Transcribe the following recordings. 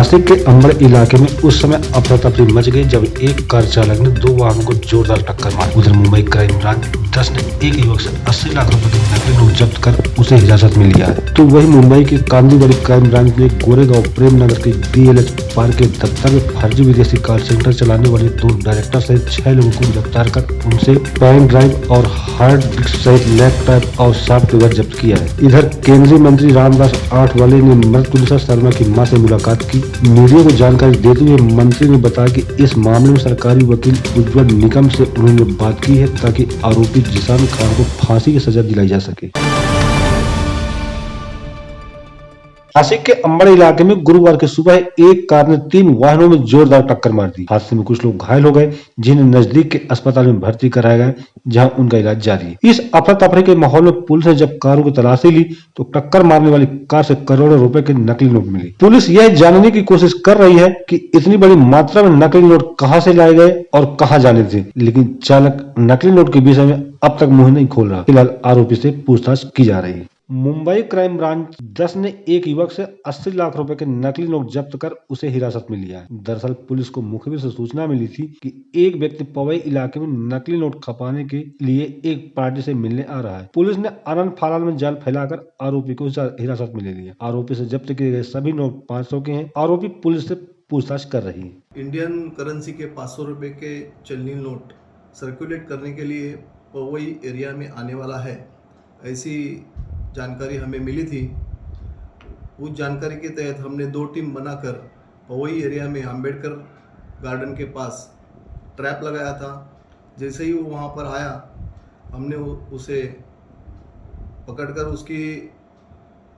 नासिक के अंबड़ इलाके में उस समय अफरा तफरी मच गई जब एक कार चालक ने दो वाहनों को जोरदार टक्कर मारी। उधर मुंबई क्राइम ब्रांच 10 ने एक युवक से 80 लाख रुपए के नकली नोट जब्त कर उसे हिरासत में लिया है। तो वही मुंबई के कांदीवली क्राइम ब्रांच ने गोरेगांव प्रेम नगर के DLH पार्क के दफ्तर में फर्जी विदेशी कॉल सेंटर चलाने वाले 2 डायरेक्टर सहित 6 लोगों को गिरफ्तार कर उनसे पेन ड्राइव और हार्ड डिस्क सहित लैपटॉप और सॉफ्टवेयर जब्त किया है। इधर केंद्रीय मंत्री रामदास आठवले ने मृत तुलसा शर्मा की मां से मुलाकात की। मीडिया को जानकारी देते हुए मंत्री ने बताया कि इस मामले में सरकारी वकील उज्ज्वल निकम से उन्होंने बात की है ताकि आरोपी जिसान खान को फांसी की सजा दिलाई जा सके। नासिक के अंबड़ इलाके में गुरुवार की सुबह एक कार ने 3 वाहनों में जोरदार टक्कर मार दी। हादसे में कुछ लोग घायल हो गए जिन्हें नजदीक के अस्पताल में भर्ती कराया गया जहां उनका इलाज जारी है। इस अफरा तफरी के माहौल में पुलिस ने जब कारों की तलाशी ली तो टक्कर मारने वाली कार से करोड़ों रुपए के नकली नोट मिले। पुलिस यह जानने की कोशिश कर रही है कि इतनी बड़ी मात्रा में नकली नोट कहां से लाए गए और कहां जाने थे, लेकिन चालक नकली नोट के विषय में अब तक मुंह नहीं खोल रहा। फिलहाल आरोपी से पूछताछ की जा रही है। मुंबई क्राइम ब्रांच 10 ने एक युवक से 80 लाख रुपए के नकली नोट जब्त कर उसे हिरासत में लिया है। दरअसल पुलिस को मुखबिर से सूचना मिली थी कि एक व्यक्ति पवई इलाके में नकली नोट खपाने के लिए एक पार्टी से मिलने आ रहा है। पुलिस ने आनन फानन में जाल फैलाकर आरोपी को हिरासत में ले लिया। आरोपी से जब्त किए गए सभी नोट 500 के हैं। आरोपी पुलिस से पूछताछ कर रही है। इंडियन करेंसी के 500 रुपए के चलनी नोट सर्कुलेट करने के लिए पवई एरिया में आने वाला है, ऐसी जानकारी हमें मिली थी। उस जानकारी के तहत हमने 2 टीम बनाकर पवई एरिया में अंबेडकर गार्डन के पास ट्रैप लगाया था। जैसे ही वो वहाँ पर आया हमने उसे पकड़कर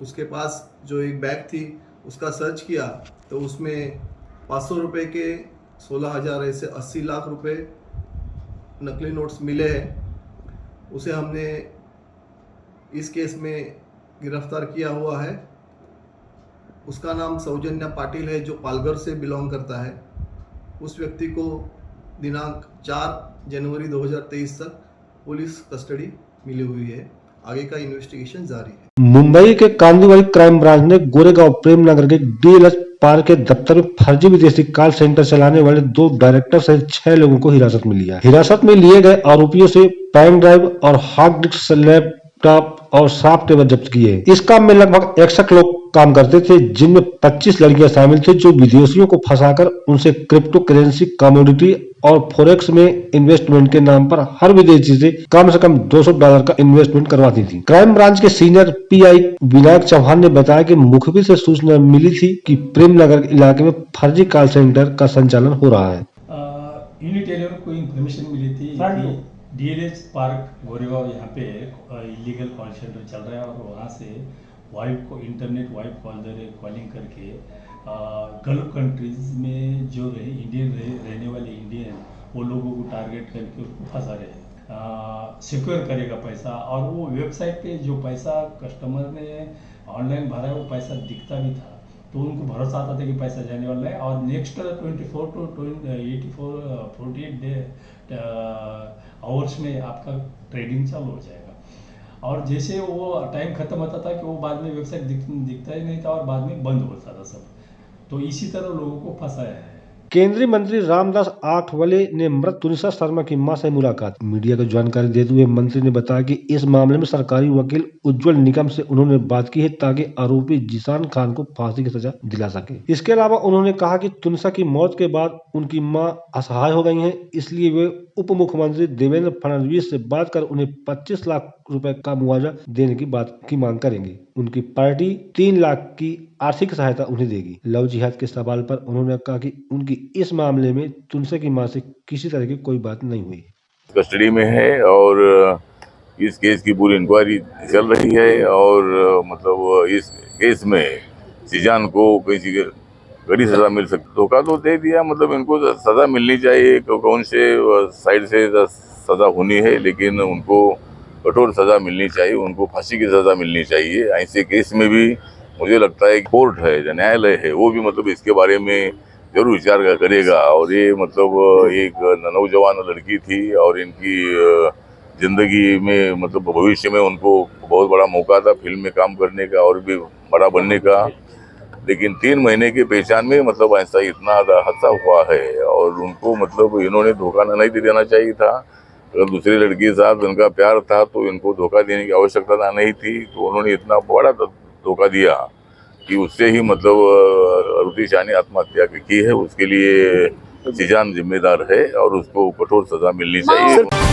उसके पास जो एक बैग थी उसका सर्च किया तो उसमें 500 रुपये के 16,000 ऐसे 80 लाख रुपए नकली नोट्स मिले हैं। उसे हमने इस केस में गिरफ्तार किया हुआ है। उसका नाम सौजन्या पाटिल है जो पालघर से बिलोंग करता है। उस व्यक्ति को दिनांक 4 जनवरी 2023 तक पुलिस कस्टडी मिली हुई है। आगे का इन्वेस्टिगेशन जारी है। मुंबई के कांदीवली क्राइम ब्रांच ने गोरेगांव प्रेम नगर के DLH पार्क के दफ्तर में फर्जी विदेशी कॉल सेंटर चलाने वाले 2 डायरेक्टर सहित 6 लोगों को हिरासत में लिया। हिरासत में लिए गए आरोपियों से पेन ड्राइव और हार्ड डिस्क लैपटॉप और सॉफ्टवेयर जब्त किए। इस काम में लगभग 61 लोग काम करते थे जिनमें 25 लड़कियां शामिल थे जो विदेशियों को फंसाकर उनसे क्रिप्टो करेंसी, कमोडिटी और फॉरेक्स में इन्वेस्टमेंट के नाम पर हर विदेशी से कम $200 का इन्वेस्टमेंट करवाती थी। क्राइम ब्रांच के सीनियर PI विनायक चौहान ने बताया कि मुखबिर से सूचना मिली थी कि प्रेम नगर इलाके में फर्जी कॉल सेंटर का संचालन हो रहा है। यूनिट एरिया में कोई इन्फॉर्मेशन मिली थी कि DLH पार्क गोरेगांव यहाँ पे इलीगल कॉल सेंटर चल रहा है और वहाँ से वाइफ को इंटरनेट वाइफ कॉलिंग करके गल्फ कंट्रीज में जो रहने वाले इंडियन वो लोगों को टारगेट करके उनको फंसा रहे हैं। सिक्योर करेगा पैसा और वो वेबसाइट पे जो पैसा कस्टमर ने ऑनलाइन भरा है वो पैसा दिखता भी था तो उनको भरोसा आता था कि पैसा जाने वाला है और नेक्स्ट 24 to 48 आवर्स में आपका ट्रेडिंग चालू हो जाएगा। और जैसे वो टाइम खत्म होता था कि वो बाद में वेबसाइट दिखता ही नहीं था और बाद में बंद होता था सब। तो इसी तरह लोगों को फंसाया है। केंद्रीय मंत्री रामदास आठवले ने मृत तुलसा शर्मा की मां से मुलाकात। मीडिया को जानकारी देते हुए मंत्री ने बताया कि इस मामले में सरकारी वकील उज्ज्वल निकम से उन्होंने बात की है ताकि आरोपी जिसान खान को फांसी की सजा दिला सके। इसके अलावा उन्होंने कहा कि तुलसा की मौत के बाद उनकी मां असहाय हो गई हैं, इसलिए वे उप मुख्यमंत्री देवेंद्र फडणवीस से बात कर उन्हें 25 लाख रुपए का मुआवजा देने की बात की मांग करेंगे। उनकी पार्टी 3 लाख की आर्थिक सहायता उन्हें देगी। लव जिहाद के सवाल पर उन्होंने कहा कि उनकी इस मामले में तुलसा की मां से किसी तरह की कोई बात नहीं हुई। कस्टडी में है और इस केस की पूरी इंक्वायरी चल रही है और मतलब इस केस में जिसान को किसी कड़ी सजा मिल सकती। धोखा तो दे दिया, मतलब इनको सजा मिलनी चाहिए। कौन से साइड से सजा होनी है, लेकिन उनको कठोर सजा मिलनी चाहिए, उनको फांसी की सजा मिलनी चाहिए। ऐसे केस में भी मुझे लगता है कोर्ट है, जो न्यायालय है, वो भी मतलब इसके बारे में जरूर विचार करेगा। और ये मतलब एक नौजवान लड़की थी और इनकी जिंदगी में मतलब भविष्य में उनको बहुत बड़ा मौका था फिल्म में काम करने का और भी बड़ा बनने का। लेकिन 3 महीने की पहचान में मतलब ऐसा इतना हादसा हुआ है और उनको मतलब इन्होंने धोखा नहीं दे देना चाहिए था। अगर दूसरी लड़की के साथ उनका प्यार था तो इनको धोखा देने की आवश्यकता नहीं थी, तो उन्होंने इतना बड़ा धोखा दिया कि उससे ही मतलब अरुति शाह ने आत्महत्या की है। उसके लिए सीजान जिम्मेदार है और उसको कठोर सजा मिलनी चाहिए।